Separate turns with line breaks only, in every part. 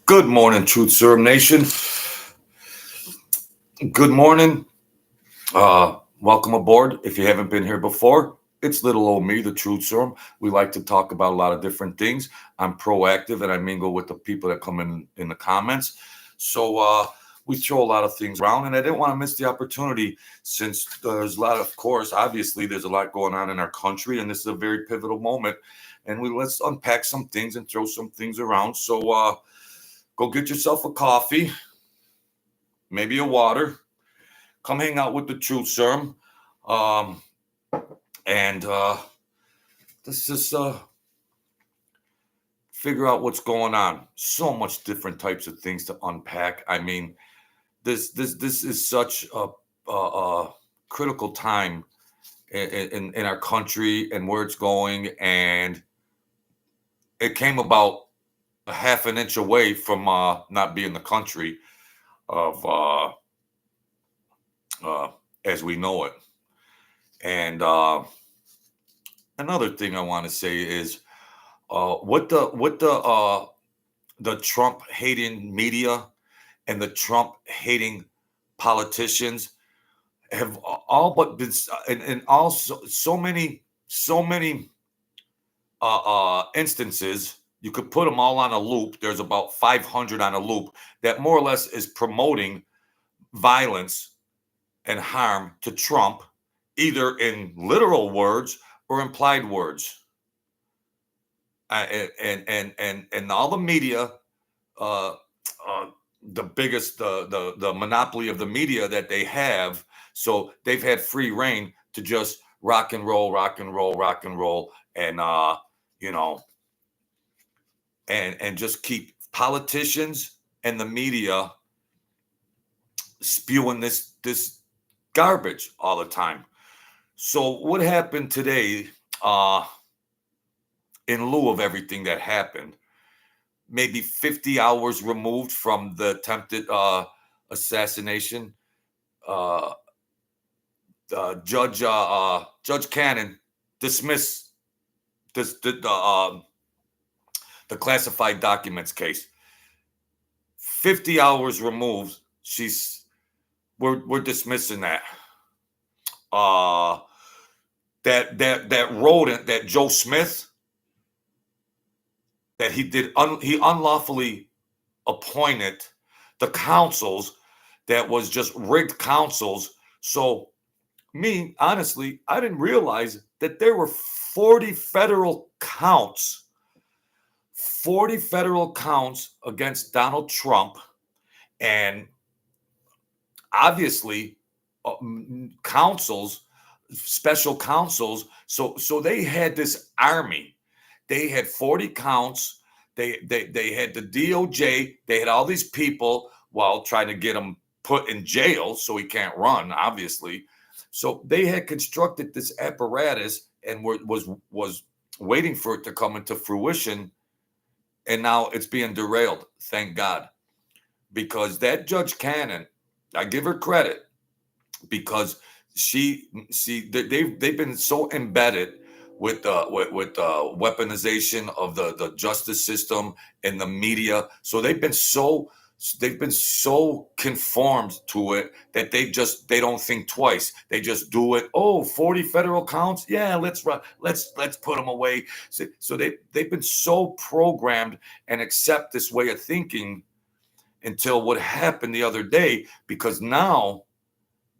Good morning, Truth Serum Nation. Good morning. Welcome aboard. If you haven't been here before, it's little old me, the Truth Serum. We like to talk about a lot of different things. I'm proactive and I mingle with the people that come in the comments. So we throw a lot of things around, and I didn't want to miss the opportunity since there's a lot, of course, obviously, there's a lot going on in our country, and this is a very pivotal moment. And let's unpack some things and throw some things around. So go get yourself a coffee, maybe a water. Come hang out with the Truth Serum. Um, and let's just figure out what's going on. So much different types of things to unpack. I mean, this is such a critical time in our country and where it's going, and it came about a half an inch away from not being the country of as we know it. And another thing I want to say is what the Trump hating media and the Trump hating politicians have all but been and also so many instances. You could put them all on a loop. There's about 500 on a loop that more or less is promoting violence and harm to Trump, either in literal words or implied words. And all the media, uh, the biggest, the monopoly of the media that they have. So they've had free reign to just rock and roll, rock and roll, rock and roll, and you know, and just keep politicians and the media spewing this garbage all the time. So what happened today? In lieu of everything that happened, maybe 50 hours removed from the attempted assassination, uh, Judge Cannon dismissed this the classified documents case. 50 hours removed, we're dismissing that. Uh, that rodent, that Joe Smith, that he unlawfully appointed the councils that was just rigged councils. So me, honestly, I didn't realize that there were 40 federal counts 40 federal counts against Donald Trump, and obviously councils, special counsels. So they had this army. They had 40 counts. They had the DOJ. They had all these people while trying to get him put in jail so he can't run, obviously. So they had constructed this apparatus and was waiting for it to come into fruition, and now it's being derailed. Thank God, because that Judge Cannon, I give her credit, because they've been so embedded with weaponization of the justice system and the media. So they've been so conformed to it that they don't think twice. They just do it. Oh, 40 federal counts. Yeah, let's put them away. So they've been so programmed and accept this way of thinking until what happened the other day, because now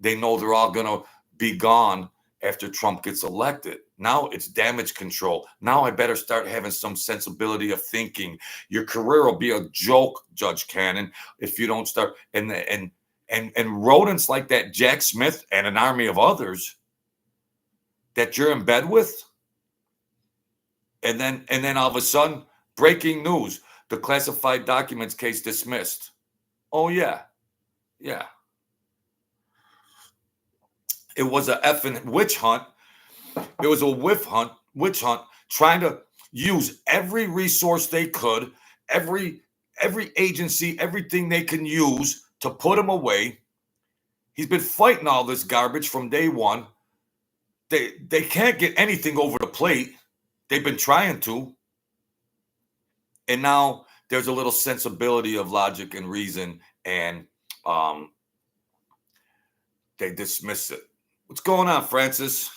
they know they're all going to be gone after Trump gets elected. Now it's damage control. Now I better start having some sensibility of thinking. Your career will be a joke, Judge Cannon, if you don't start. And rodents like that Jack Smith and an army of others that you're in bed with. And then all of a sudden, breaking news: the classified documents case dismissed. Oh yeah. It was a effing witch hunt. It was a witch hunt, trying to use every resource they could, every agency, everything they can use to put him away. He's been fighting all this garbage from day one. They can't get anything over the plate. They've been trying to. And now there's a little sensibility of logic and reason, and they dismiss it. What's going on, Francis?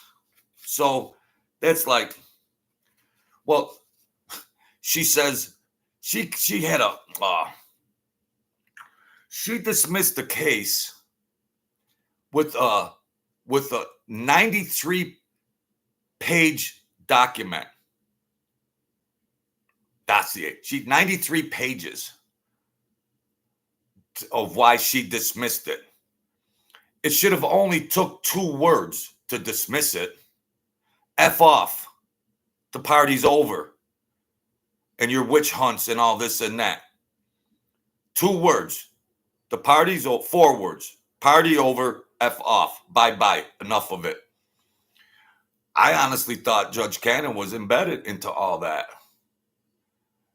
So that's like, well, she says she had a she dismissed the case with a 93-page document dossier. 93 pages of why she dismissed it. It should have only took 2 words to dismiss it. F off. The party's over. And your witch hunts and all this and that. 2 words. The party's over. 4 words. Party over. F off. Bye-bye. Enough of it. I honestly thought Judge Cannon was embedded into all that.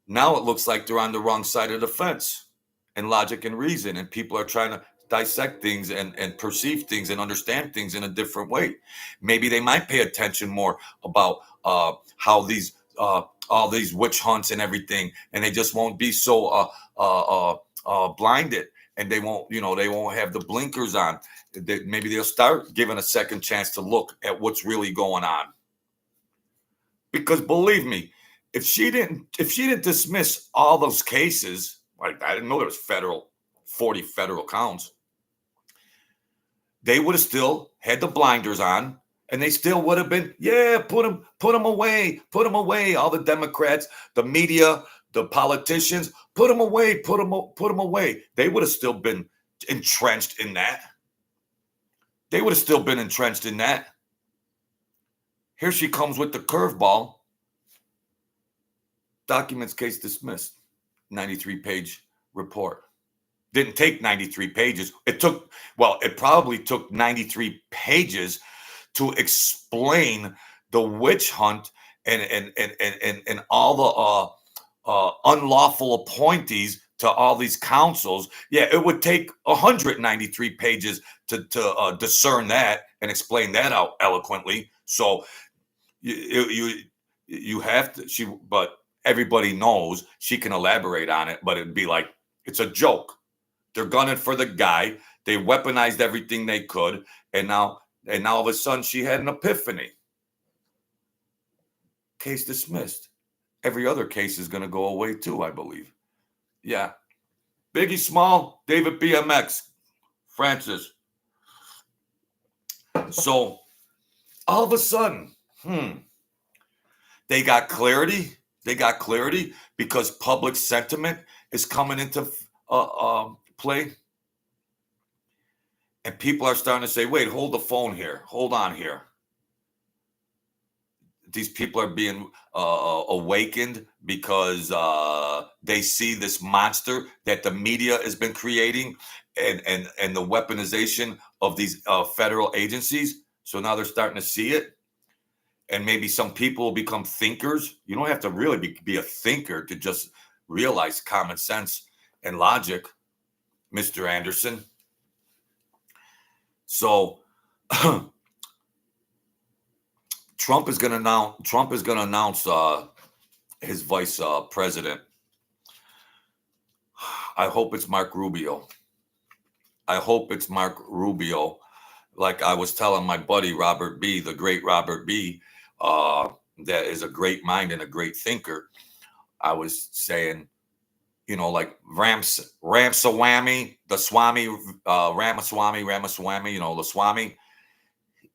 Now it looks like they're on the wrong side of the fence in logic and reason, and people are trying to dissect things and perceive things and understand things in a different way. Maybe they might pay attention more about how these all these witch hunts and everything, and they just won't be so blinded, and they won't have the blinkers on. Maybe they'll start giving a second chance to look at what's really going on. Because believe me, if she didn't dismiss all those cases, like I didn't know there was 40 federal counts, they would have still had the blinders on, and they still would have been, put them away. All the Democrats, the media, the politicians, put them away. They would have still been entrenched in that. Here she comes with the curveball. Documents case dismissed. 93-page report. Didn't take 93 pages. It probably took 93 pages to explain the witch hunt and all the unlawful appointees to all these councils. Yeah, it would take 193 pages to discern that and explain that out eloquently. So you have to. But everybody knows she can elaborate on it. But it'd be like, it's a joke. They're gunning for the guy. They weaponized everything they could, and now all of a sudden she had an epiphany. Case dismissed. Every other case is going to go away too, I believe. Yeah. Biggie Small, David BMX, Francis. So all of a sudden, they got clarity. They got clarity because public sentiment is coming into play. And people are starting to say, wait, hold the phone here. Hold on here. These people are being awakened because they see this monster that the media has been creating and the weaponization of these federal agencies. So now they're starting to see it. And maybe some people will become thinkers. You don't have to really be a thinker to just realize common sense and logic, Mr. Anderson. So Trump is going to announce his vice president. I hope it's Mark Rubio. Like I was telling my buddy Robert B., the great Robert B., that is a great mind and a great thinker. I was saying, like Ramaswamy, the Swami, Ramaswamy, the Swami.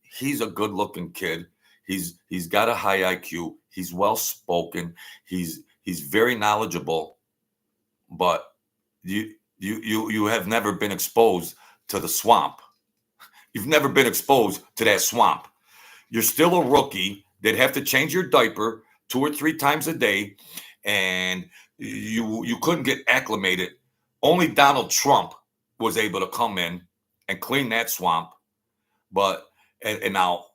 He's a good-looking kid. He's got a high IQ. He's well-spoken. He's very knowledgeable. But you have never been exposed to the swamp. You've never been exposed to that swamp. You're still a rookie. They'd have to change your diaper 2 or 3 times a day, and you couldn't get acclimated. Only Donald Trump was able to come in and clean that swamp. But and now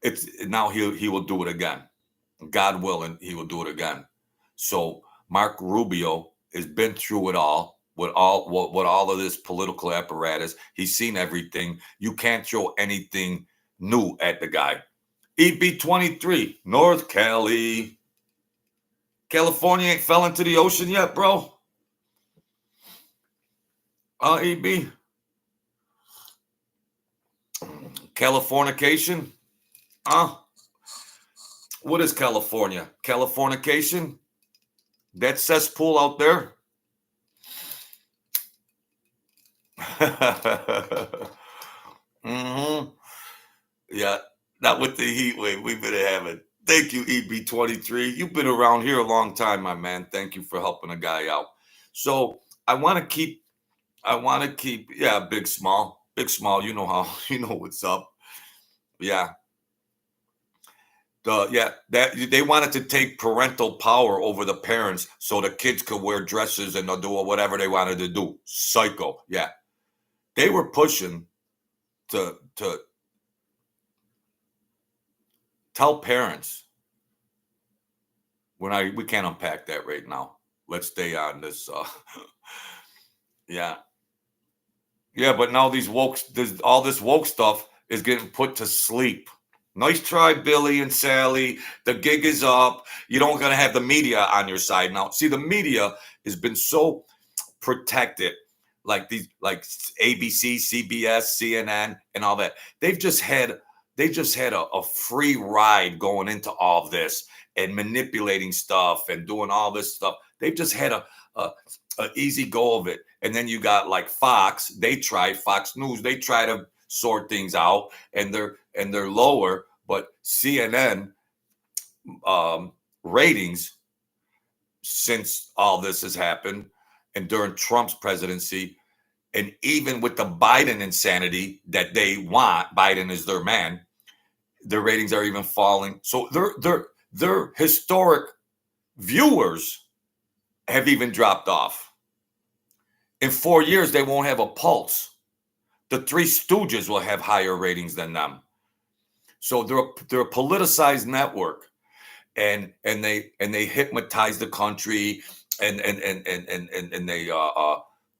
he will do it again. God willing, he will do it again. So Mark Rubio has been through it all. With all of this political apparatus, he's seen everything. You can't throw anything new at the guy. EB23, North Cali. California ain't fell into the ocean yet, bro. EB. Californication? What is California? Californication? That cesspool out there? Mm-hmm. Yeah, not with the heat wave we've been having. Thank you, EB23. You've been around here a long time, my man. Thank you for helping a guy out. So I want to keep, yeah, big, small. You know how, you know what's up. Yeah. That they wanted to take parental power over the parents so the kids could wear dresses and do whatever they wanted to do. Psycho. Yeah. They were pushing to tell parents. We can't unpack that right now. Let's stay on this. Yeah. Yeah, but now all this woke stuff is getting put to sleep. Nice try, Billy and Sally. The gig is up. You don't gonna have the media on your side now. See, the media has been so protected, like ABC, CBS, CNN, and all that. They just had a free ride going into all this and manipulating stuff and doing all this stuff. They've just had a easy go of it. And then you got like Fox. Fox News. They try to sort things out, and they're lower. But CNN ratings, since all this has happened, and during Trump's presidency, and even with the Biden insanity that they want, Biden is their man, their ratings are even falling. So their historic viewers have even dropped off. In 4 years, they won't have a pulse. The Three Stooges will have higher ratings than them. So they're a politicized network, and they hypnotize the country, and they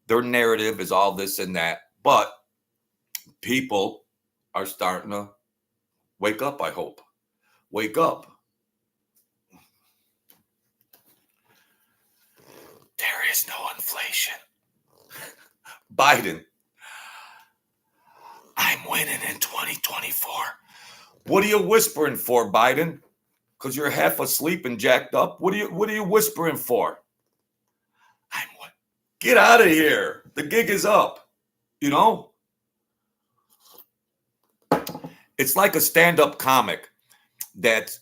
their narrative is all this and that. But people are starting to wake up. I hope. Wake up. There is no inflation. Biden, I'm winning in 2024. What are you whispering for, Biden? Because you're half asleep and jacked up. What are you whispering for? Get out of here. The gig is up. You know? It's like a stand-up comic that's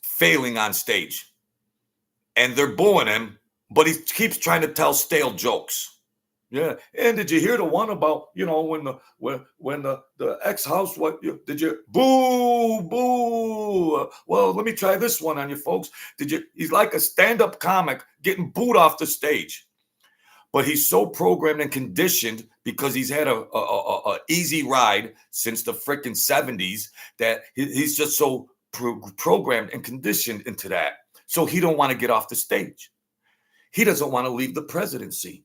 failing on stage. And they're booing him, but he keeps trying to tell stale jokes. Yeah, and did you hear the one about, you know, when the ex-house, did you boo? Well, let me try this one on you folks. He's like a stand-up comic getting booed off the stage, but he's so programmed and conditioned because he's had a easy ride since the freaking 70s that he's just so programmed and conditioned into that. So he don't want to get off the stage. He doesn't want to leave the presidency.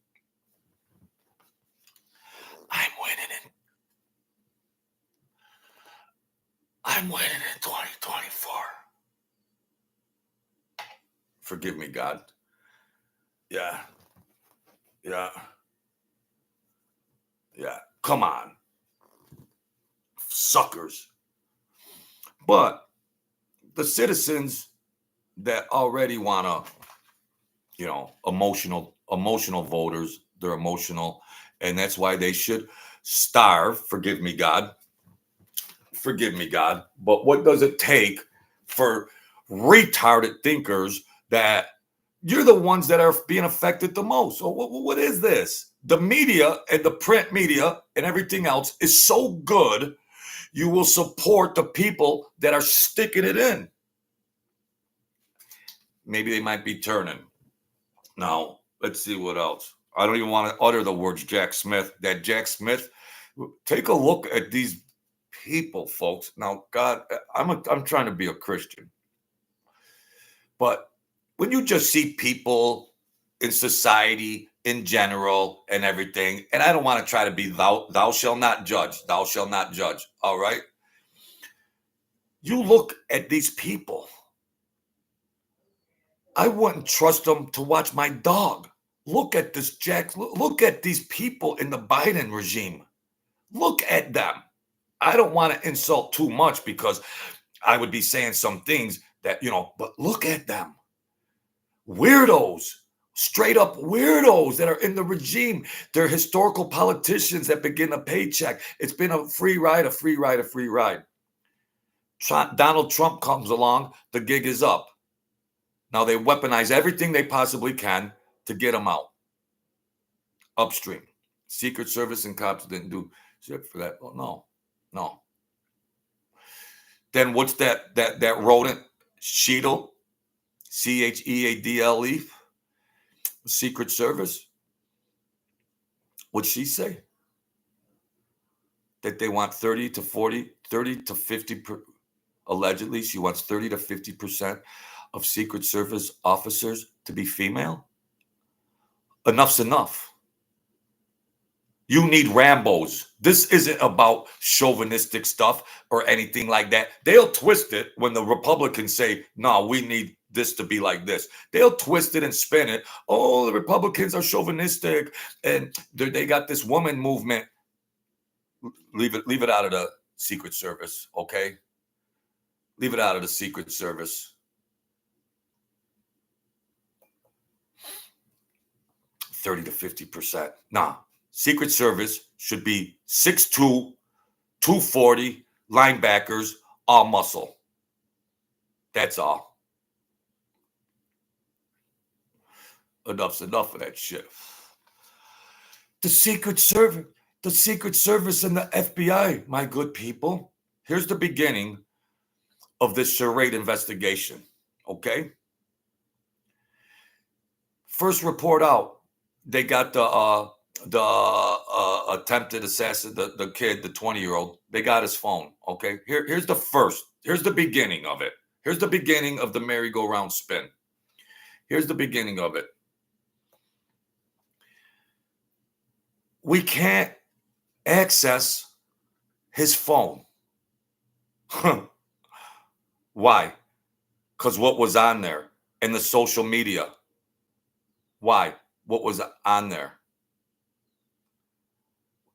I'm winning in 2024. Forgive me, God. Yeah. Come on. Suckers. But the citizens that already want to, you know, emotional voters, they're emotional, and that's why they should starve. Forgive me, God. But what does it take for retarded thinkers that you're the ones that are being affected the most? So what is this? The media and the print media and everything else is so good, you will support the people that are sticking it in. Maybe they might be turning. Now, let's see what else. I don't even want to utter the words Jack Smith. That Jack Smith, take a look at these people, folks. Now, God, I'm trying to be a Christian. But when you just see people in society in general and everything, and I don't want to try to be thou shall not judge. All right. You look at these people. I wouldn't trust them to watch my dog. Look at this, Jack. Look at these people in the Biden regime. Look at them. I don't want to insult too much because I would be saying some things that, but look at them. Weirdos, straight up weirdos that are in the regime. They're historical politicians that begin a paycheck. It's been a free ride, a free ride, a free ride. Donald Trump comes along, the gig is up. Now they weaponize everything they possibly can to get him out. Upstream. Secret Service and cops didn't do shit for that. Well, no. Then what's that rodent? Cheadle? Cheadle? Secret Service? What'd she say? That they want 30 to 50, allegedly, she wants 30 to 50% of Secret Service officers to be female? Enough's enough. You need Rambos. This isn't about chauvinistic stuff or anything like that. They'll twist it when the Republicans say, no, we need this to be like this. They'll twist it and spin it. Oh, the Republicans are chauvinistic and they got this woman movement. Leave it out of the Secret Service, okay? Leave it out of the Secret Service. 30 to 50%. Nah. Secret Service should be 6'2", 240 linebackers, all muscle. That's all. Enough's enough of that shit. The Secret Service and the FBI, my good people. Here's the beginning of this charade investigation, okay? First report out, they got the attempted assassin, the kid, the 20-year-old, they got his phone, okay? Here's the beginning of it. Here's the beginning of the merry-go-round spin. Here's the beginning of it. We can't access his phone. Why? Because what was on there in the social media. Why? What was on there?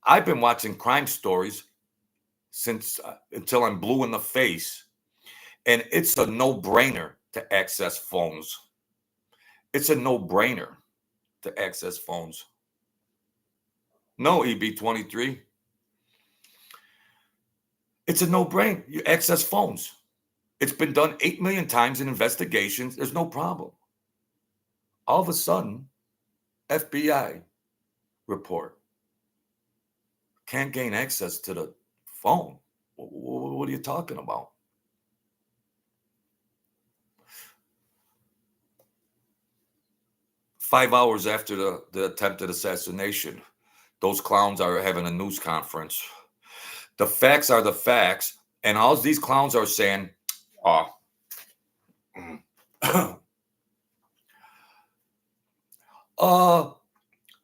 I've been watching crime stories since until I'm blue in the face, and it's a no-brainer to access phones. It's a no-brainer to access phones. No, EB23. It's a no-brainer. You access phones. It's been done 8 million times in investigations. There's no problem. All of a sudden, FBI report. Can't gain access to the phone. What are you talking about? Five hours after the attempted assassination, those clowns are having a news conference. The facts are the facts, and all these clowns are saying,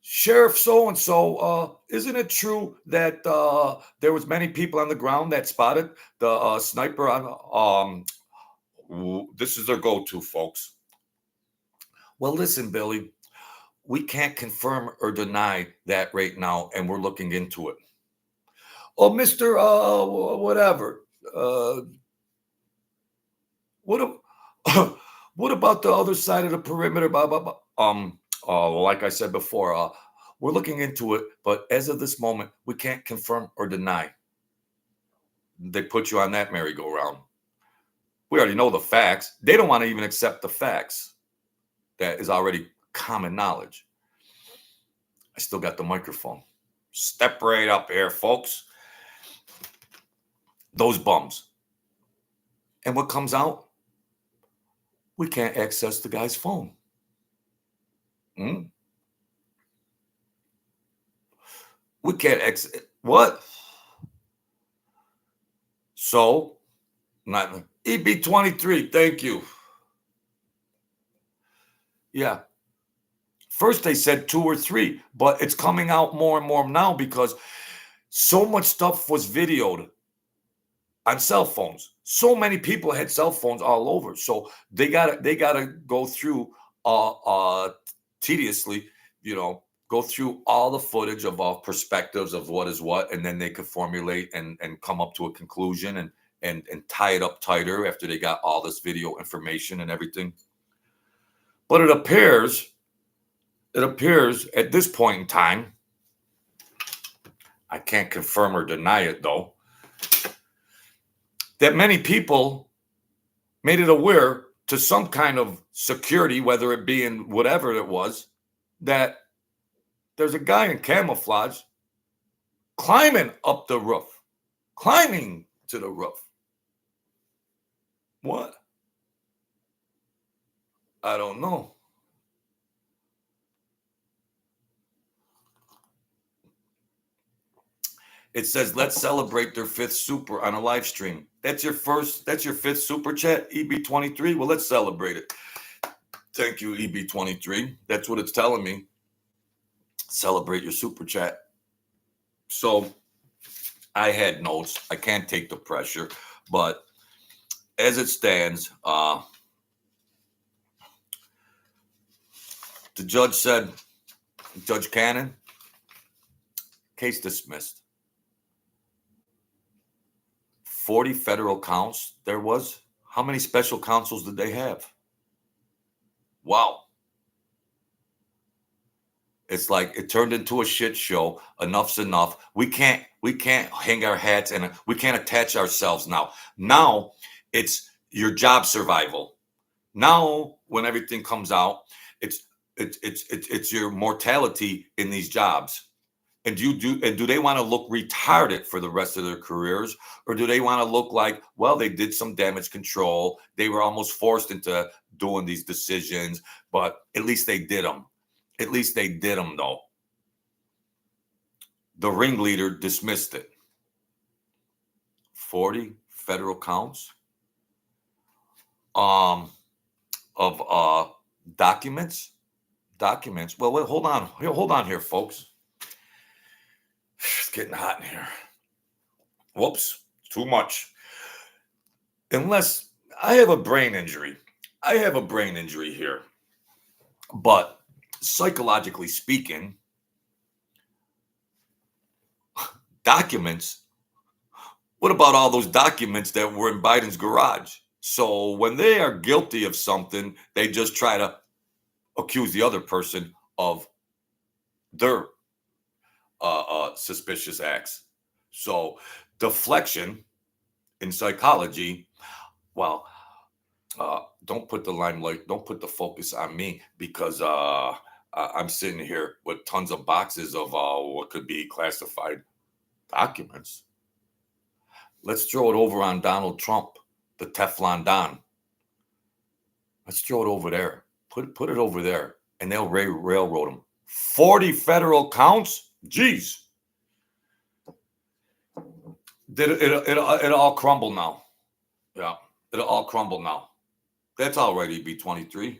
Sheriff so-and-so, isn't it true that there was many people on the ground that spotted the sniper on, this is their go-to, folks. Well, listen, Billy, we can't confirm or deny that right now, and we're looking into it. Oh, Mr. Whatever. What about the other side of the perimeter? Blah, blah, blah. Like I said before, we're looking into it, but as of this moment, we can't confirm or deny. They put you on that merry-go-round. We already know the facts. They don't want to even accept the facts. That is already common knowledge. I still got the microphone. Step right up here, folks. Those bums. And what comes out? We can't access the guy's phone. We can't access. What? So, not EB23, thank you. Yeah. First they said 2 or 3, but it's coming out more and more now because so much stuff was videoed on cell phones. So many people had cell phones all over. So they gotta go through tediously, go through all the footage of all perspectives of what is what, and then they could formulate and come up to a conclusion and tie it up tighter after they got all this video information and everything. But it appears at this point in time, I can't confirm or deny it though, that many people made it aware to some kind of security, whether it be in whatever it was, that there's a guy in camouflage climbing up the roof, climbing to the roof. What? I don't know. It says, let's celebrate their fifth super on a live stream. That's your fifth super chat, EB23. Well, let's celebrate it. Thank you, EB23. That's what it's telling me. Celebrate your super chat. So I had notes. I can't take the pressure, but as it stands, the judge said, Judge Cannon, case dismissed. 40 federal counts there was. How many special counsels did they have? Wow. It's like it turned into a shit show. Enough's enough. We can't hang our hats and we can't attach ourselves now. Now it's your job survival. Now when everything comes out, it's your mortality in these jobs. And do they want to look retarded for the rest of their careers, or do they want to look like, well, they did some damage control, they were almost forced into doing these decisions, but at least they did them. At least they did them, though. The ringleader dismissed it. 40 federal counts of documents. Well, hold on here, folks. It's getting hot in here. Whoops, too much. Unless I have a brain injury. I have a brain injury here. But psychologically speaking, documents, what about all those documents that were in Biden's garage? So when they are guilty of something, they just try to accuse the other person of their suspicious acts. So deflection in psychology, well, don't put the limelight, don't put the focus on me, because I'm sitting here with tons of boxes of what could be classified documents. Let's throw it over on Donald Trump, the Teflon Don. Let's throw it over there. Put it over there, and they'll railroad him. 40 federal counts? Jeez. It'll all crumble now. Yeah, it'll all crumble now. That's already EB23.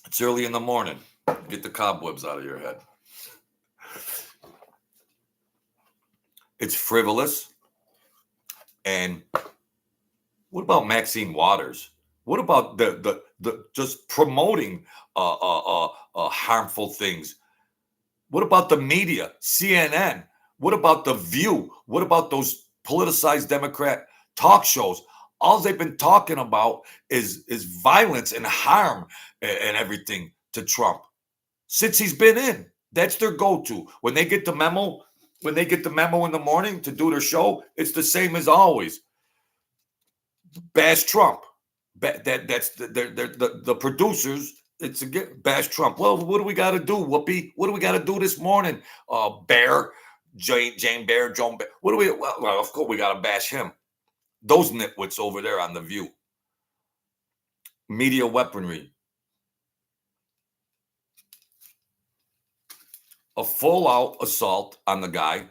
It's early in the morning. Get the cobwebs out of your head. It's frivolous. And what about Maxine Waters? What about the just promoting harmful things? What about the media, CNN? What about The View? What about those politicized Democrat talk shows? All they've been talking about is violence and harm and everything to Trump since he's been in. That's their go-to. When they get the memo in the morning to do their show, it's the same as always. Bash Trump. That's the producers. It's again bash Trump. Well, what do we got to do, Whoopi? What do we got to do this morning? Bear, Jane Bear, Joan Bear. What do we? Well, of course we got to bash him. Those nitwits over there on The View. Media weaponry. A full-out assault on the guy,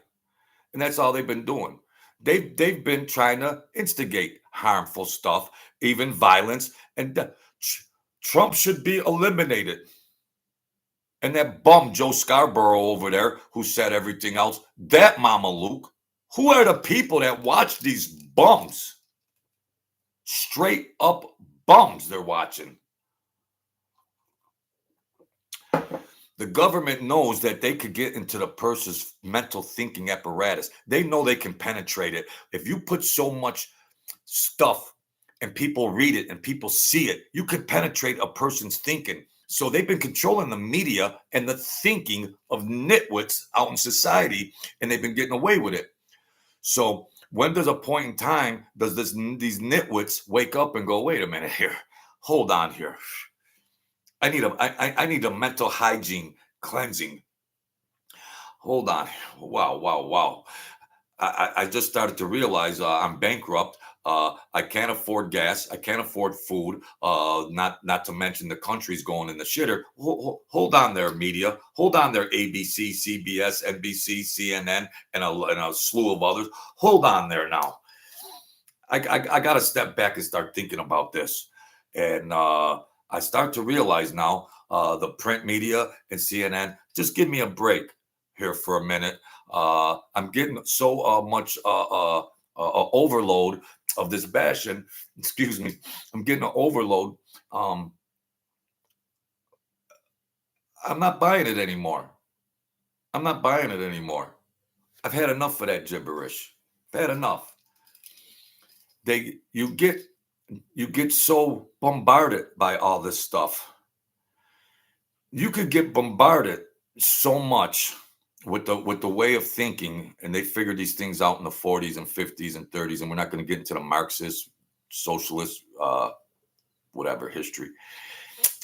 and that's all they've been doing. They've been trying to instigate harmful stuff, even violence, and Trump should be eliminated. And that bum Joe Scarborough over there, who said everything else, that Mama Luke, Who are the people that watch these bums? Straight up bums they're watching. The government knows that they could get into the person's mental thinking apparatus. They know they can penetrate it. If you put so much stuff and people read it and people see it, you could penetrate a person's thinking. So they've been controlling the media and the thinking of nitwits out in society, and they've been getting away with it. So when does a point in time does these nitwits wake up and go, wait a minute here, hold on here. I need a mental hygiene cleansing. Hold on. Wow. I just started to realize I'm bankrupt. I can't afford gas. I can't afford food. Not to mention the country's going in the shitter. Hold on there, media. Hold on there, ABC, CBS, NBC, CNN, and a slew of others. Hold on there now. I got to step back and start thinking about this. And I start to realize now the print media and CNN, just give me a break here for a minute. I'm getting so much overload of this bashing. Excuse me. I'm getting an overload. I'm not buying it anymore. I'm not buying it anymore. I've had enough of that gibberish. I've had enough. You get so bombarded by all this stuff. You could get bombarded so much with the way of thinking, and they figured these things out in the 40s and 50s and 30s, and we're not going to get into the Marxist, socialist, whatever history.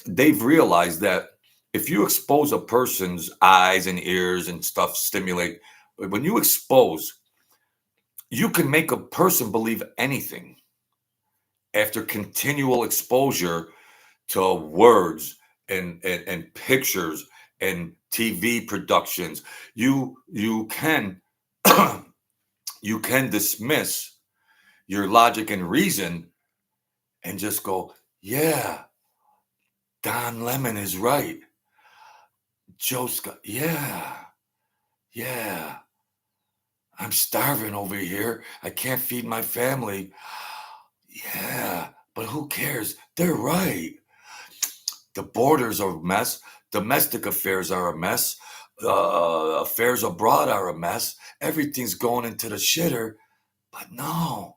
They've realized that if you expose a person's eyes and ears and stuff, stimulate, when you expose, you can make a person believe anything after continual exposure to words and pictures and TV productions. You can you can dismiss your logic and reason and just go, yeah, Don Lemon is right. Joe Scott, yeah. I'm starving over here. I can't feed my family. Yeah, but who cares? They're right. The borders are a mess. Domestic affairs are a mess. Affairs abroad are a mess. Everything's going into the shitter. But no,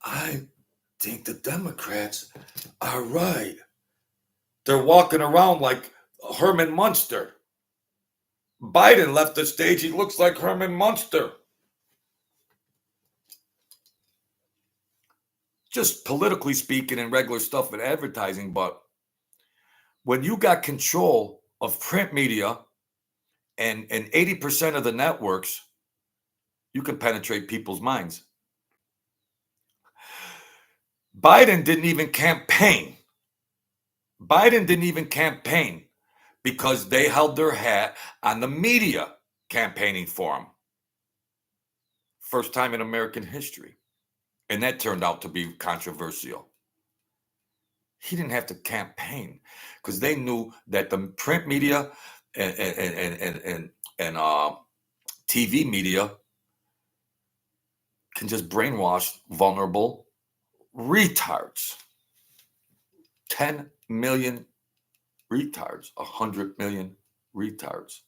I think the Democrats are right. They're walking around like Herman Munster. Biden left the stage. He looks like Herman Munster. Just politically speaking and regular stuff in advertising. But when you got control of print media and 80% of the networks, you can penetrate people's minds. Biden didn't even campaign. Because they held their hat on the media campaigning for him. First time in American history. And that turned out to be controversial. He didn't have to campaign because they knew that the print media and TV media can just brainwash vulnerable retards. 10 million retards, 100 million retards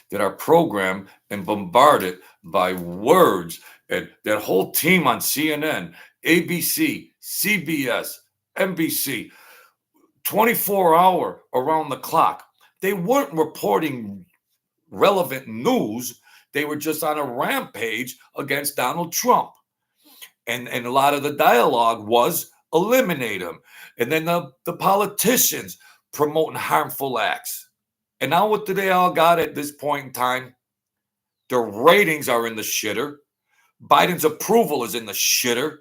that are programmed and bombarded by words. And that whole team on CNN, ABC, CBS, NBC, 24-hour around the clock. They weren't reporting relevant news. They were just on a rampage against Donald Trump. And a lot of the dialogue was eliminate him. And then the politicians promoting harmful acts. And now what do they all got at this point in time? Their ratings are in the shitter. Biden's approval is in the shitter.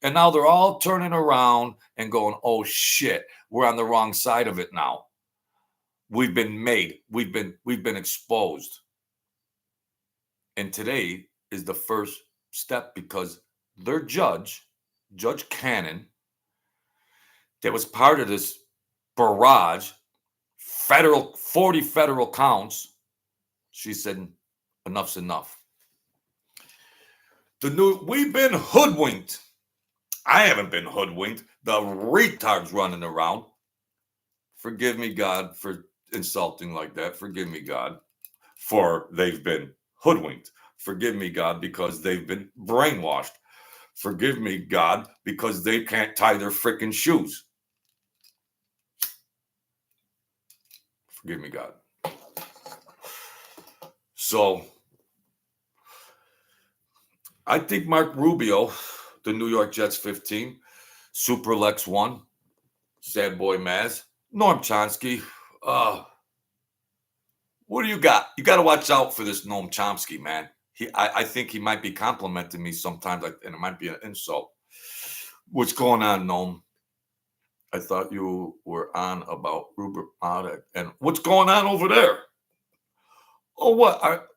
And now they're all turning around and going, oh shit, we're on the wrong side of it now. We've been made. We've been exposed. And today is the first step because their Judge Cannon, that was part of this barrage, 40 federal counts. She said, Enough's enough. We've been hoodwinked. I haven't been hoodwinked. The retards running around. Forgive me, God, for insulting like that. Forgive me, God, for they've been hoodwinked. Forgive me, God, because they've been brainwashed. Forgive me, God, because they can't tie their freaking shoes. Forgive me, God. So I think Mark Rubio, the New York Jets 15, Super Lex 1, Sad Boy Maz, Norm Chomsky. What do you got? You got to watch out for this Noam Chomsky, man. I think he might be complimenting me sometimes, and it might be an insult. What's going on, Noam? I thought you were on about Rupert Murdoch. And what's going on over there? Oh, what?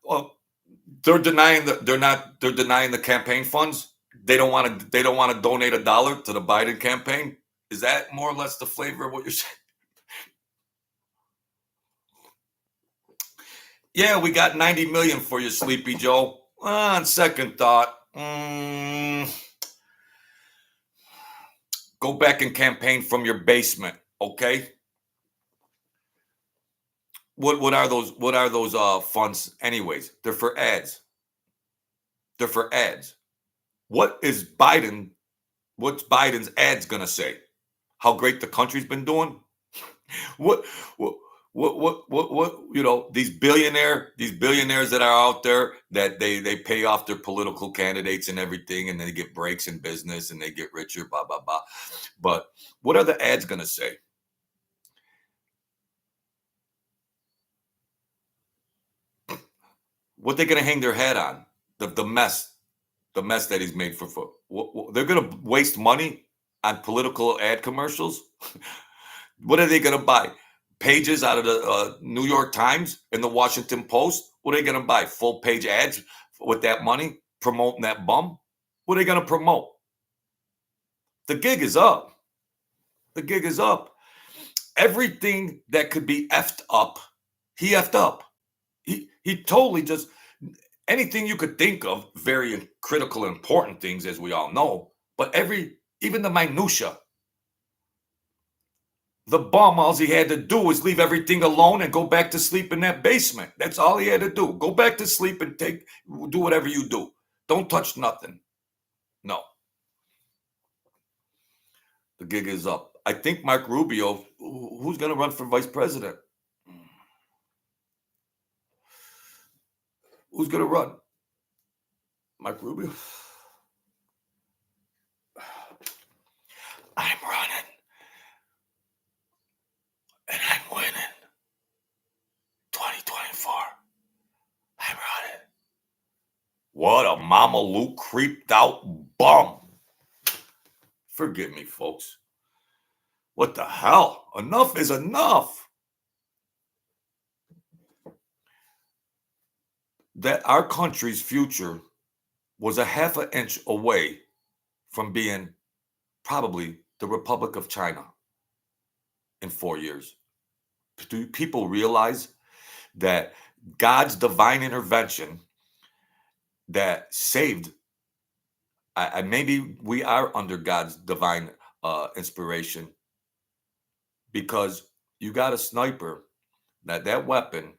They're denying they're denying the campaign funds. They don't want to donate $1 to the Biden campaign. Is that more or less the flavor of what you're saying? Yeah, we got 90 million for you, Sleepy Joe. On second thought, go back and campaign from your basement, okay? What are those funds anyways? They're for ads. They're for ads. What's Biden's ads gonna say? How great the country's been doing? What these billionaires that are out there that they pay off their political candidates and everything, and they get breaks in business and they get richer, blah blah blah. But what are the ads gonna say? What they gonna hang their hat on? The mess that he's made for they're gonna waste money on political ad commercials. What are they gonna buy? Pages out of the New York Times and the Washington Post? What are they going to buy? Full page ads with that money promoting that bum? What are they going to promote? The gig is up. The gig is up. Everything that could be effed up, he effed up. He totally just anything you could think of, very critical, important things, as we all know, but even the minutia. The bum, all he had to do was leave everything alone and go back to sleep in that basement. That's all he had to do. Go back to sleep and do whatever you do. Don't touch nothing. No. The gig is up. I think Mark Rubio, who's going to run for vice president? Who's going to run? Mark Rubio? I'm running. And I'm winning. 2024. I'm running. What a Mama Luke creeped out bum. Forgive me, folks. What the hell? Enough is enough. That our country's future was a half an inch away from being probably the Republic of China in 4 years. Do people realize that God's divine intervention that saved, maybe we are under God's divine inspiration, because you got a sniper that weapon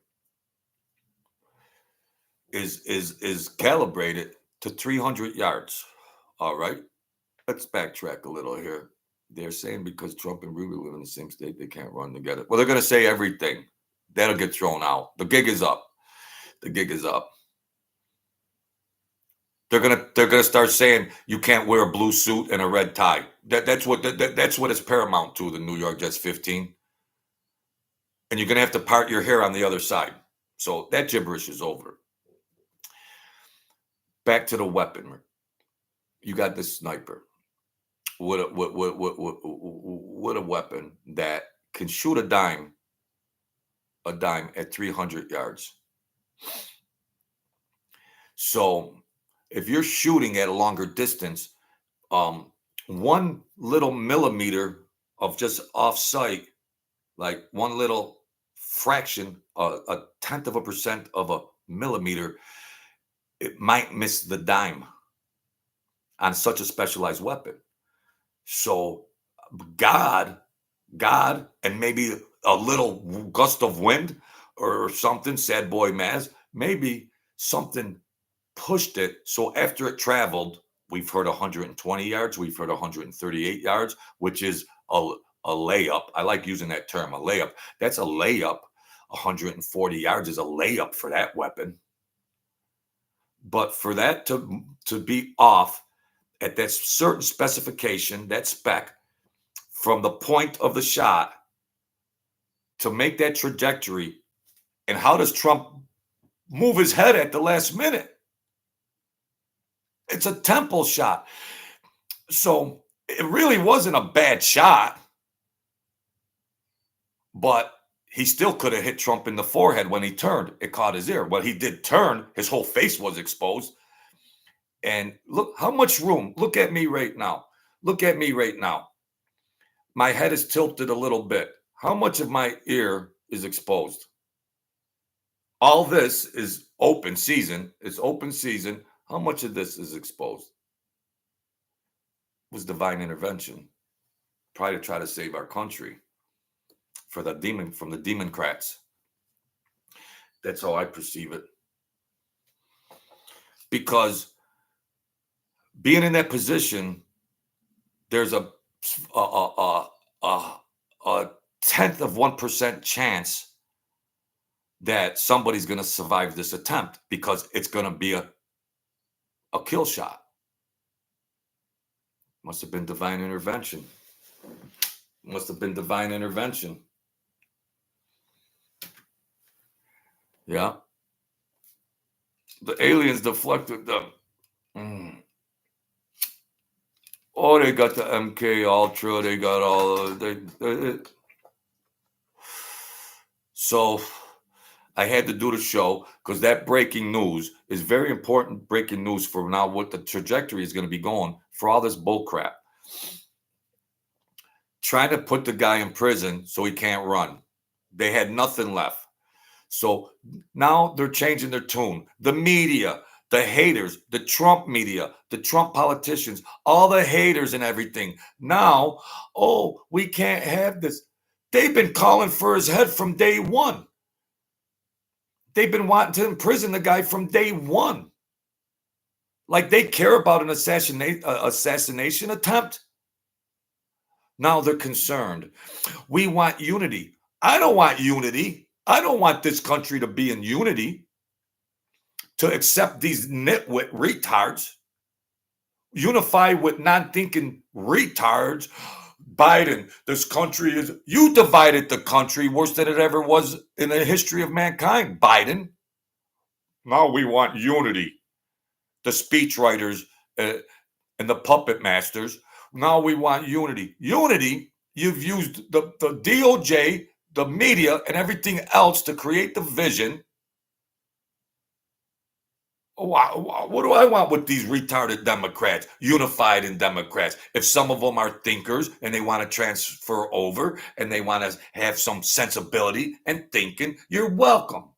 is calibrated to 300 yards. All right, let's backtrack a little here. They're saying because Trump and Rubio live in the same state, they can't run together. Well, they're going to say everything. That'll get thrown out. The gig is up. The gig is up. They're gonna start saying you can't wear a blue suit and a red tie. That's what it's paramount to the New York Jets 15. And you're gonna have to part your hair on the other side. So that gibberish is over. Back to the weapon. You got this sniper. What a weapon that can shoot a dime at 300 yards. So if you're shooting at a longer distance, 1 little millimeter of just off sight, like one little fraction, a tenth of a percent of a millimeter, it might miss the dime on such a specialized weapon. So God, and maybe a little gust of wind or something, sad boy Maz, maybe something pushed it. So after it traveled, we've heard 120 yards, we've heard 138 yards, which is a layup. I like using that term, a layup. That's a layup. 140 yards is a layup for that weapon. But for that to be off at that certain specification, that spec, from the point of the shot to make that trajectory, and how does Trump move his head at the last minute? It's a temple shot. So it really wasn't a bad shot, but he still could have hit Trump in the forehead when he turned. It caught his ear. Well, he did turn. His whole face was exposed. And look how much room. Look at me right now. Look at me right now. My head is tilted a little bit. How much of my ear is exposed? All this is open season. It's open season. How much of this is exposed? It was divine intervention. Probably to try to save our country from the Democrats. That's how I perceive it. Because being in that position, there's a 10th of 1% chance that somebody's going to survive this attempt, because it's going to be a kill shot. Must have been divine intervention. Must have been divine intervention. Yeah. The aliens deflected them. Oh, they got the MK Ultra. They got all of So I had to do the show because that breaking news is very important. Breaking news for now, what the trajectory is going to be going for all this bull crap. Trying to put the guy in prison so he can't run. They had nothing left. So now they're changing their tune. The media, the haters, the Trump media, the Trump politicians, all the haters and everything. Now, oh, we can't have this. They've been calling for his head from day one. They've been wanting to imprison the guy from day one. Like they care about an assassination attempt. Now they're concerned. We want unity. I don't want unity. I don't want this country to be in unity, to accept these nitwit retards, unify with non-thinking retards. Biden, this country is, you divided the country worse than it ever was in the history of mankind, Biden. Now we want unity. The speechwriters and the puppet masters. Now we want unity. Unity, you've used the DOJ, the media, and everything else to create the vision. What do I want with these retarded Democrats, unified in Democrats? If some of them are thinkers and they want to transfer over and they want to have some sensibility and thinking, you're welcome.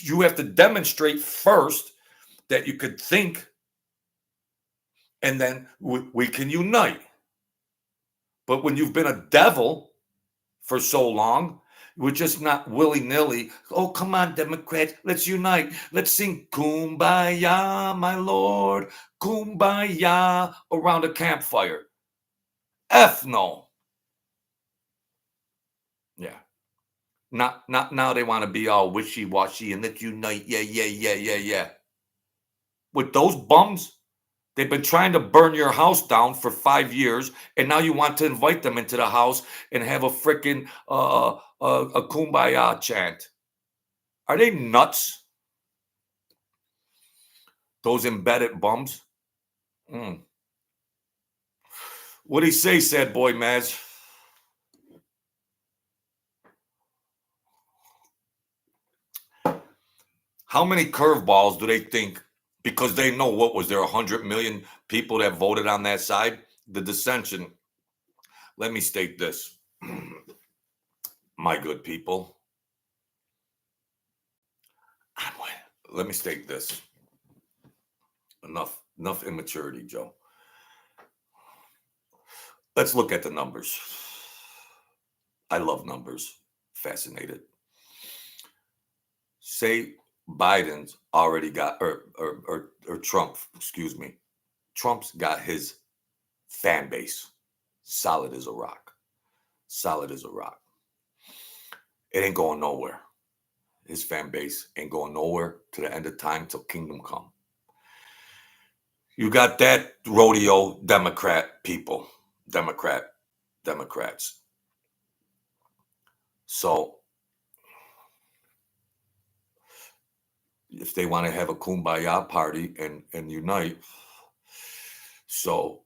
You have to demonstrate first that you could think, and then we can unite. But when you've been a devil for so long, we're just not willy-nilly. Oh, come on, Democrats, let's unite. Let's sing Kumbaya, my Lord, Kumbaya around a campfire. F no. Yeah. Not now they want to be all wishy-washy and let's unite. Yeah. With those bums, they've been trying to burn your house down for 5 years, and now you want to invite them into the house and have a freaking a kumbaya chant. Are they nuts? Those embedded bums. What'd he say, sad boy Maz? How many curveballs do they think? Because they know, what was there, 100 million people that voted on that side? The dissension. Let me state this. My good people. let me state this. Enough immaturity, Joe. Let's look at the numbers. I love numbers. Fascinated. Say Biden's already got, or Trump, excuse me. Trump's got his fan base solid as a rock. Solid as a rock. It ain't going nowhere. His fan base ain't going nowhere to the end of time till kingdom come. You got that rodeo Democrat people, Democrats. So if they want to have a kumbaya party and unite, so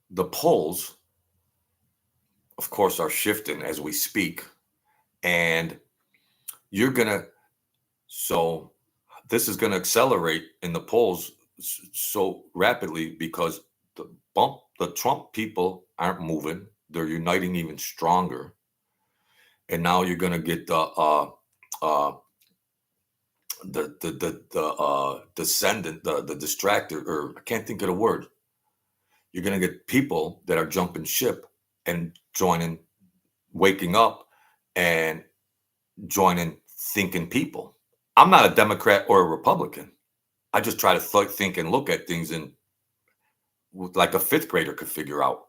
the polls, of course, are shifting as we speak, and you're gonna. So this is going to accelerate in the polls so rapidly because the Trump people aren't moving; they're uniting even stronger, and now you're going to get the descendant, the distractor, or I can't think of the word. You're going to get people that are jumping ship and joining, waking up and joining thinking people. I'm not a Democrat or a Republican. I just try to think and look at things in like a fifth grader could figure out.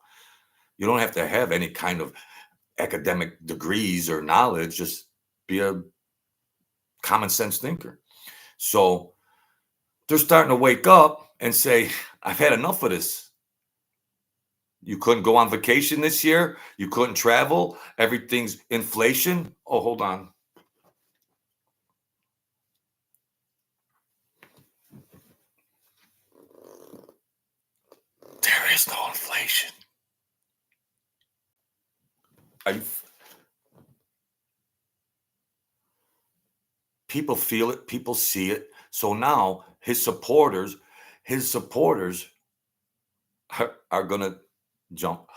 You don't have to have any kind of academic degrees or knowledge. Just be a common sense thinker. So they're starting to wake up and say, I've had enough of this. You couldn't go on vacation this year. You couldn't travel. Everything's inflation. Oh, hold on. There is no inflation. People feel it. People see it. So now his supporters are going to jump.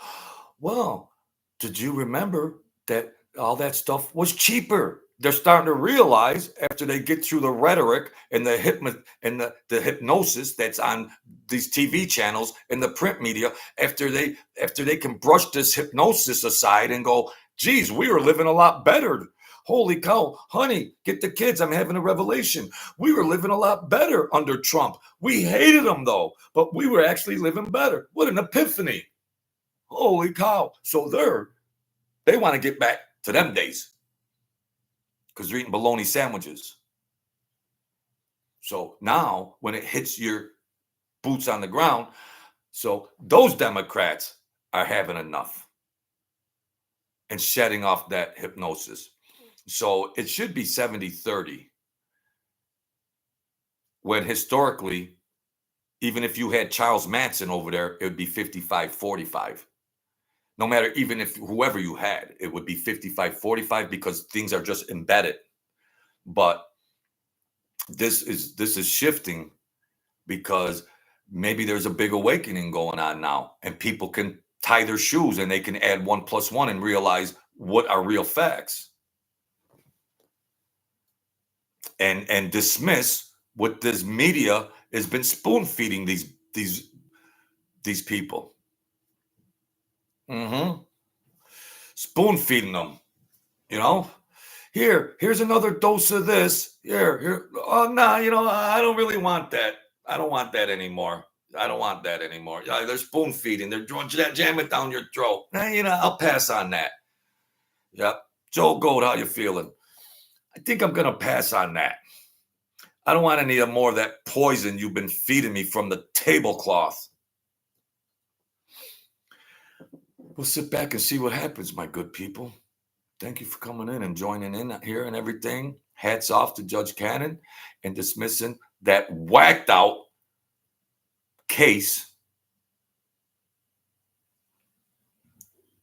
Well, did you remember that all that stuff was cheaper? They're starting to realize after they get through the rhetoric and the hypnosis that's on these TV channels and the print media, after they can brush this hypnosis aside and go, geez, we were living a lot better. Holy cow, honey, get the kids. I'm having a revelation. We were living a lot better under Trump. We hated him though, but we were actually living better. What an epiphany. Holy cow. So they want to get back to them days because they're eating bologna sandwiches. So now when it hits your boots on the ground, so those Democrats are having enough and shedding off that hypnosis. So it should be 70-30 when historically, even if you had Charles Manson over there, it would be 55-45. No matter, even if whoever you had, it would be 55-45 because things are just embedded. But this is shifting because maybe there's a big awakening going on now and people can tie their shoes and they can add 1 + 1 and realize what are real facts and dismiss what this media has been spoon feeding these people. Spoon feeding them, here's another dose of this. Here. Oh, no, I don't really want that. I don't want that anymore. They're spoon feeding. They're jam it down your throat. I'll pass on that. Yep. Joe Gold, how you feeling? I think I'm going to pass on that. I don't want any more of that poison you've been feeding me from the tablecloth. We'll sit back and see what happens, my good people. Thank you for coming in and joining in here and everything. Hats off to Judge Cannon and dismissing that whacked out case.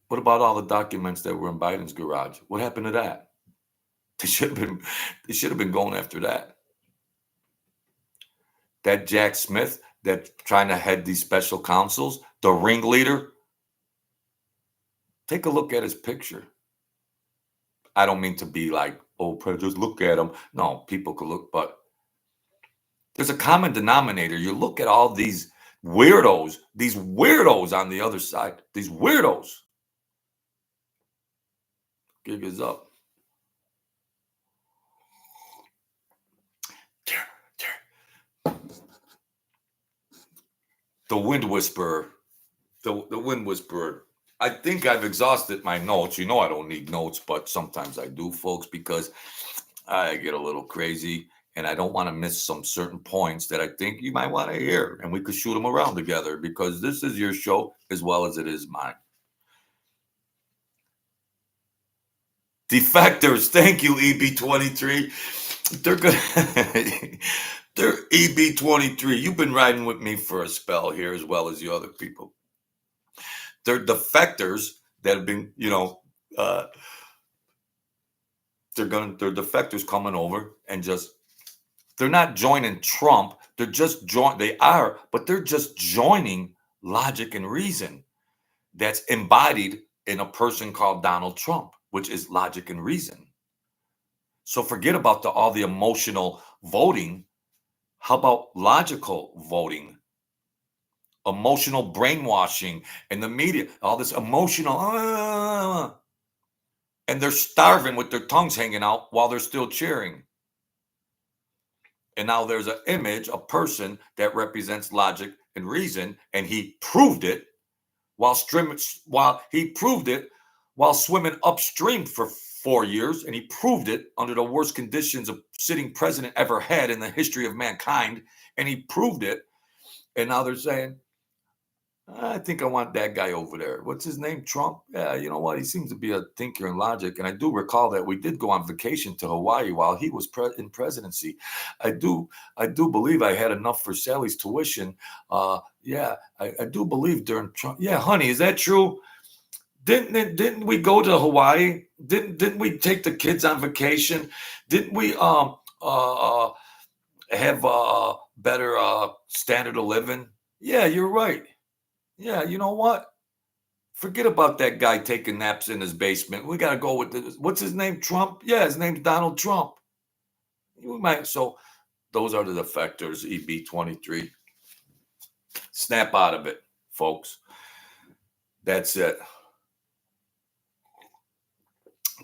What about all the documents that were in Biden's garage? What happened to that? They should have been going after that. That Jack Smith that's trying to head these special counsels, the ringleader. Take a look at his picture. I don't mean to be like oh, just look at them. No, people could look, but there's a common denominator. You look at all these weirdos on the other side, these weirdos. Gig is up. The Wind Whisperer. The Wind Whisperer. I think I've exhausted my notes. You know I don't need notes, but sometimes I do, folks, because I get a little crazy and I don't want to miss some certain points that I think you might want to hear, and we could shoot them around together because this is your show as well as it is mine. Defectors, thank you, EB23. They're good. They're EB23. You've been riding with me for a spell here as well as the other people. They're defectors that have been, they're defectors coming over and they're not joining Trump. They're just they're just joining logic and reason that's embodied in a person called Donald Trump, which is logic and reason. So forget about all the emotional voting. How about logical voting? Emotional brainwashing and the media, all this emotional, and they're starving with their tongues hanging out while they're still cheering. And now there's an image, a person that represents logic and reason, and he proved it while swimming upstream for 4 years, and he proved it under the worst conditions a sitting president ever had in the history of mankind, and he proved it. And now they're saying, I think I want that guy over there. What's his name? Trump? Yeah, you know what? He seems to be a thinker in logic. And I do recall that we did go on vacation to Hawaii while he was in presidency. I do believe I had enough for Sally's tuition. Yeah, I do believe during Trump. Yeah, honey, is that true? Didn't we go to Hawaii? Didn't we take the kids on vacation? Didn't we have a better standard of living? Yeah, you're right. Yeah, you know what? Forget about that guy taking naps in his basement. We got to go with what's his name? Trump? Yeah, his name's Donald Trump. So those are the defectors, EB23. Snap out of it, folks. That's it.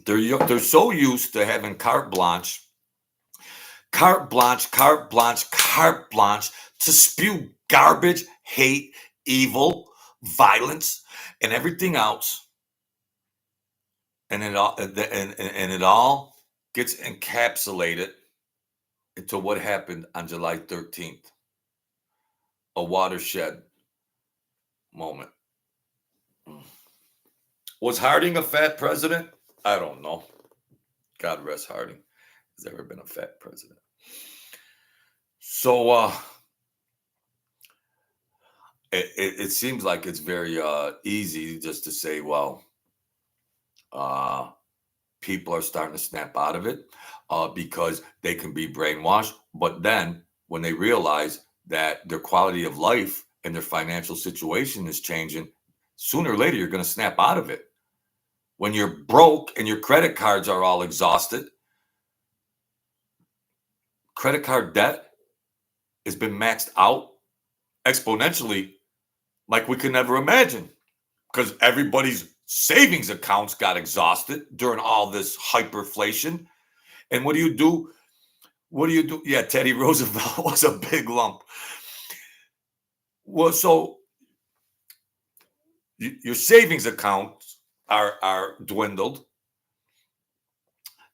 They're so used to having carte blanche to spew garbage, hate, evil, violence, and everything else, and it all gets encapsulated into what happened on July 13th, a watershed moment. Was Harding a fat president? I don't know. God rest Harding. Has ever been a fat president? So it seems like it's very easy just to say, well, people are starting to snap out of it because they can be brainwashed. But then when they realize that their quality of life and their financial situation is changing, sooner or later, you're going to snap out of it. When you're broke and your credit cards are all exhausted, credit card debt has been maxed out exponentially like we could never imagine, because everybody's savings accounts got exhausted during all this hyperinflation. And what do you do? Yeah, Teddy Roosevelt was a big lump. Well, so your savings accounts are dwindled.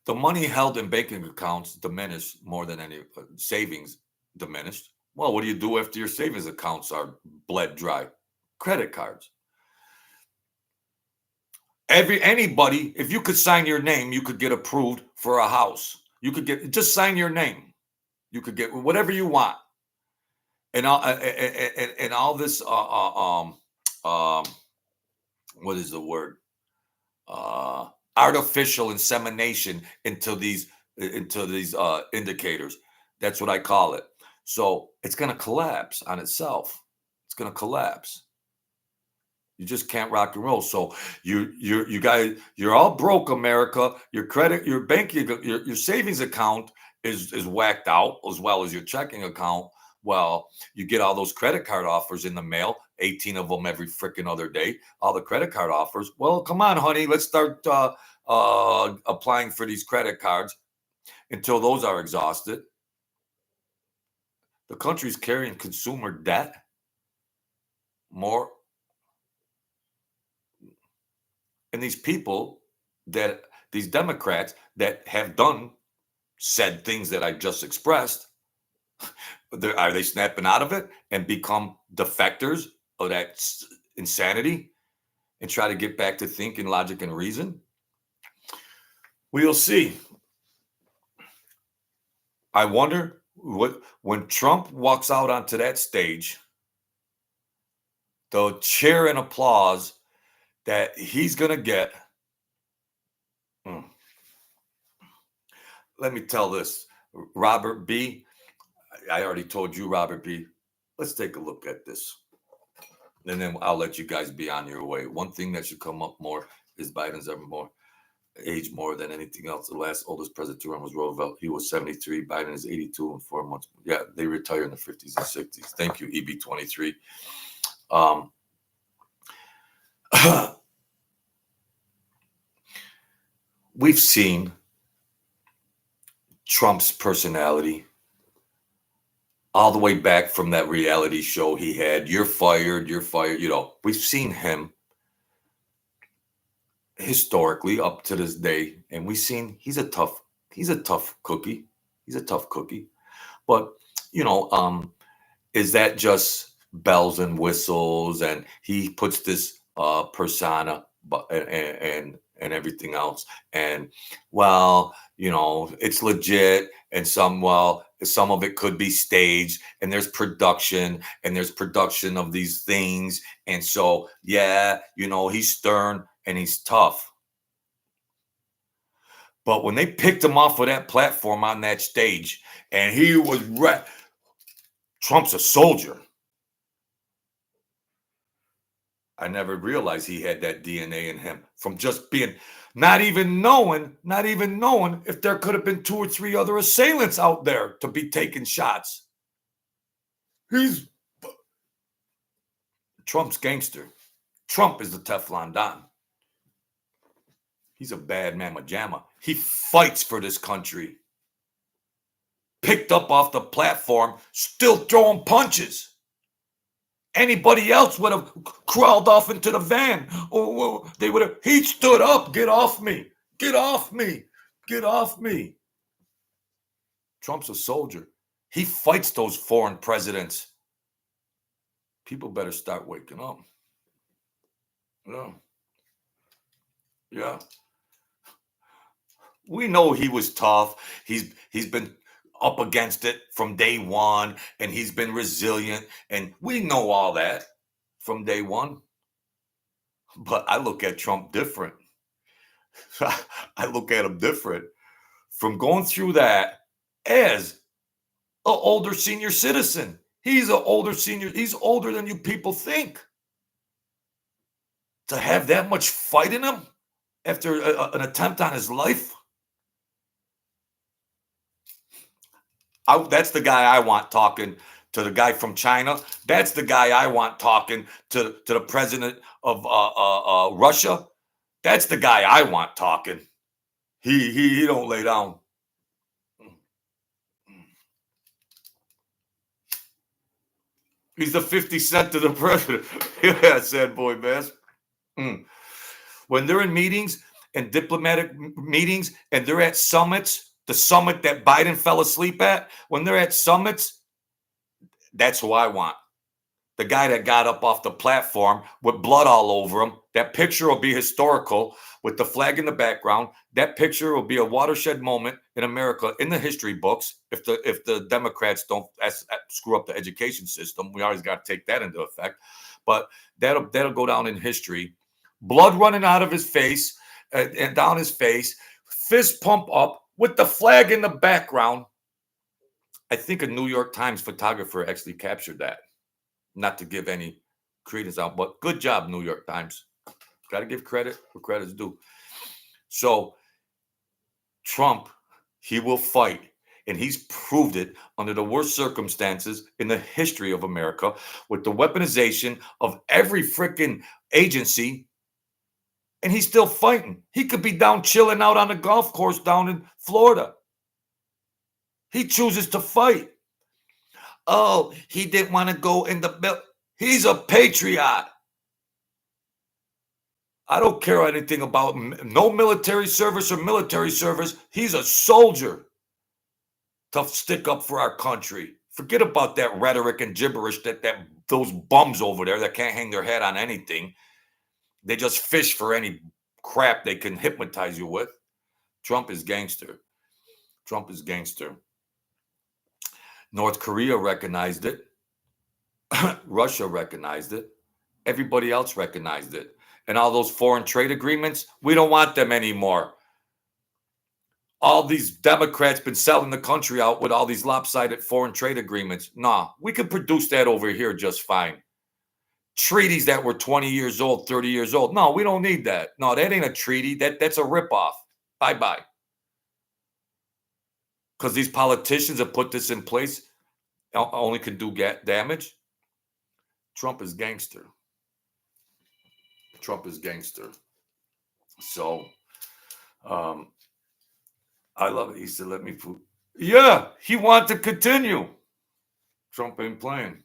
The money held in banking accounts diminished more than any savings diminished. Well, what do you do after your savings accounts are bled dry? Credit cards. Anybody, if you could sign your name, you could get approved for a house. You could just sign your name. You could get whatever you want. And all this what is the word? Artificial insemination into these indicators. That's what I call it. So it's going to collapse on itself. It's going to collapse. You just can't rock and roll. So you guys, you're all broke, America. Your credit, your bank, your savings account is whacked out, as well as your checking account. Well, you get all those credit card offers in the mail, 18 of them every freaking other day. All the credit card offers. Well, come on, honey, let's start applying for these credit cards until those are exhausted. The country's carrying consumer debt more. And these people these Democrats that have said things that I just expressed, are they snapping out of it and become defectors of that insanity and try to get back to thinking logic and reason? We'll see. I wonder when Trump walks out onto that stage, the cheer and applause that he's going to get. Let me tell this, Robert B. I already told you, Robert B. Let's take a look at this. And then I'll let you guys be on your way. One thing that should come up more is Biden's aged more than anything else. The last oldest president to run was Roosevelt. He was 73. Biden is 82 in 4 months. Yeah, they retire in the 50s and 60s. Thank you, EB23. We've seen Trump's personality all the way back from that reality show he had. You're fired. You're fired. You know, we've seen him historically up to this day, and we've seen he's a tough cookie. He's a tough cookie. But you know, is that just bells and whistles? And he puts this persona, and everything else. And well, you know, it's legit, and some of it could be staged, and there's production of these things. And so, yeah, you know, he's stern and he's tough. But when they picked him off of that platform on that stage, and he was Trump's a soldier. I never realized he had that DNA in him from just being, not even knowing if there could have been 2 or 3 other assailants out there to be taking shots. Trump's gangster. Trump is the Teflon Don. He's a bad mamma jamma. He fights for this country. Picked up off the platform, still throwing punches. Anybody else would have crawled off into the van, or they would have. He stood up. Get off me. Get off me. Get off me. Trump's a soldier. He fights those foreign presidents. People better start waking up. Yeah. We know he was tough. He's been up against it from day one, and he's been resilient, and we know all that from day one. But I look at Trump different. I look at him different from going through that as an older senior citizen. He's an older senior. He's older than you people think. To have that much fight in him after an attempt on his life. That's the guy I want talking to the guy from China. That's the guy I want talking to the president of Russia. That's the guy I want talking. He don't lay down. He's the 50 Cent to the president. Yeah, sad boy, Bass. When they're in meetings and diplomatic meetings, and they're at summits, the summit that Biden fell asleep at, when they're at summits, that's who I want. The guy that got up off the platform with blood all over him. That picture will be historical with the flag in the background. That picture will be a watershed moment in America in the history books. If the Democrats don't screw up the education system, we always got to take that into effect. But that'll go down in history. Blood running out of his face and down his face, fist pump up with the flag in the background. I think a New York Times photographer actually captured that. Not to give any credence out. But good job, New York Times. Got to give credit where credit's due. So Trump, he will fight. And he's proved it under the worst circumstances in the history of America with the weaponization of every freaking agency. And he's still fighting. He could be down chilling out on the golf course down in Florida. He chooses to fight. Oh, he didn't want to go in the bill. He's a patriot. I don't care anything about no military service or military service. He's a soldier to stick up for our country. Forget about that rhetoric and gibberish that those bums over there that can't hang their head on anything. They just fish for any crap they can hypnotize you with. Trump is gangster. Trump is gangster. North Korea recognized it. Russia recognized it. Everybody else recognized it. And all those foreign trade agreements, we don't want them anymore. All these Democrats been selling the country out with all these lopsided foreign trade agreements. Nah, we could produce that over here just fine. Treaties that were 20 years old, 30 years old. No, we don't need that. No, that ain't a treaty. That's a ripoff. Bye-bye. Because these politicians have put this in place, only can do damage. Trump is gangster. Trump is gangster. So, I love it. He said, let me put. Yeah, he wants to continue. Trump ain't playing.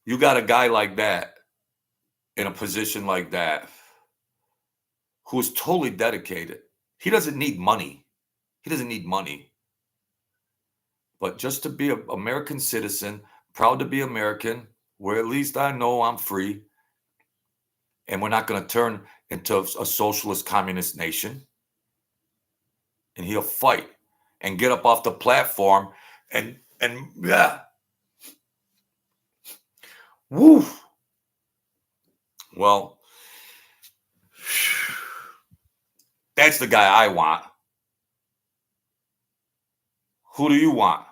You got a guy like that in a position like that who's totally dedicated. He doesn't need money. He doesn't need money. But just to be an American citizen, proud to be American, where at least I know I'm free, and we're not going to turn into a socialist communist nation. And he'll fight and get up off the platform and yeah. Woo. Well, that's the guy I want. Who do you want?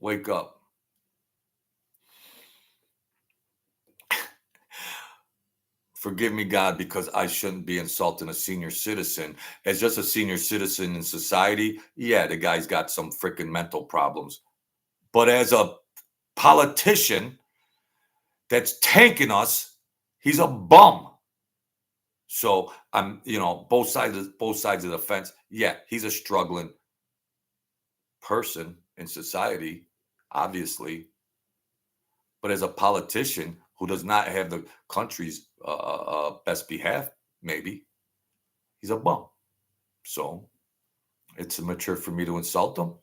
Wake up. Forgive me, God, because I shouldn't be insulting a senior citizen. As just a senior citizen in society, yeah, the guy's got some freaking mental problems. But as a politician that's tanking us, he's a bum. So I'm, both sides of the fence. Yeah, he's a struggling person in society, obviously. But as a politician who does not have the country's best behalf, maybe he's a bum. So it's immature for me to insult him.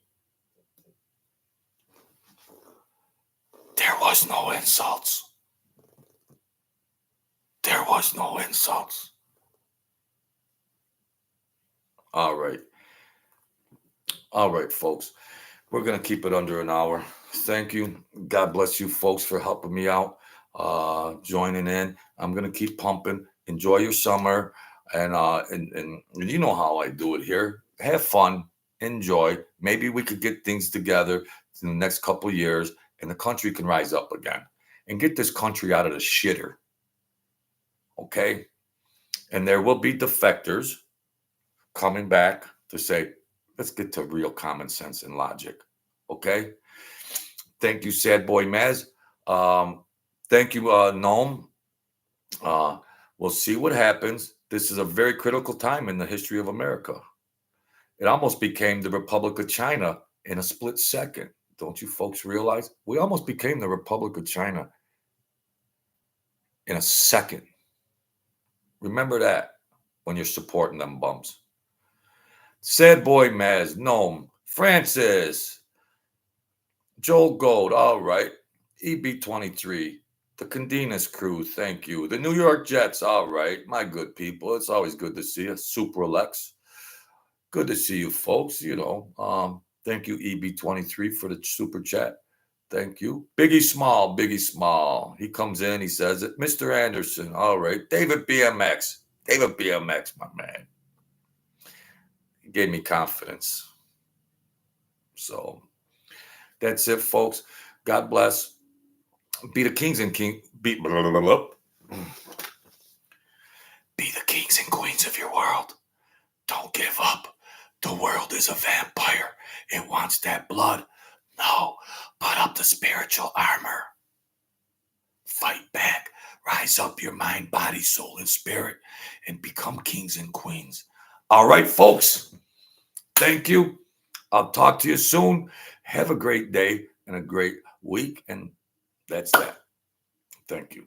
There was no insults. There was no insults. All right. All right, folks. We're going to keep it under an hour. Thank you. God bless you, folks, for helping me out, joining in. I'm going to keep pumping. Enjoy your summer. And you know how I do it here. Have fun. Enjoy. Maybe we could get things together in the next couple of years and the country can rise up again and get this country out of the shitter. Okay? And there will be defectors coming back to say, let's get to real common sense and logic. Okay? Thank you, Sad Boy Maz. Thank you, Noam. We'll see what happens. This is a very critical time in the history of America. It almost became the Republic of China in a split second. Don't you folks realize? We almost became the Republic of China in a second. Remember that when you're supporting them bums. Sad Boy Maz, Noam, Francis, Joel Gold, all right. EB23, the Candinas crew, thank you. The New York Jets, all right. My good people, it's always good to see you. Super Alex, good to see you folks, Thank you, EB23, for the super chat. Thank you. Biggie Small. He comes in, he says it. Mr. Anderson, all right. David BMX, my man. gave me confidence. So that's it, folks. God bless. Be the kings and king. Be the kings and queens of your world. Don't give up. The world is a vampire. It wants that blood. No, put up the spiritual armor. Fight back. Rise up your mind, body, soul, and spirit and become kings and queens. All right, folks. Thank you. I'll talk to you soon. Have a great day and a great week. And that's that. Thank you.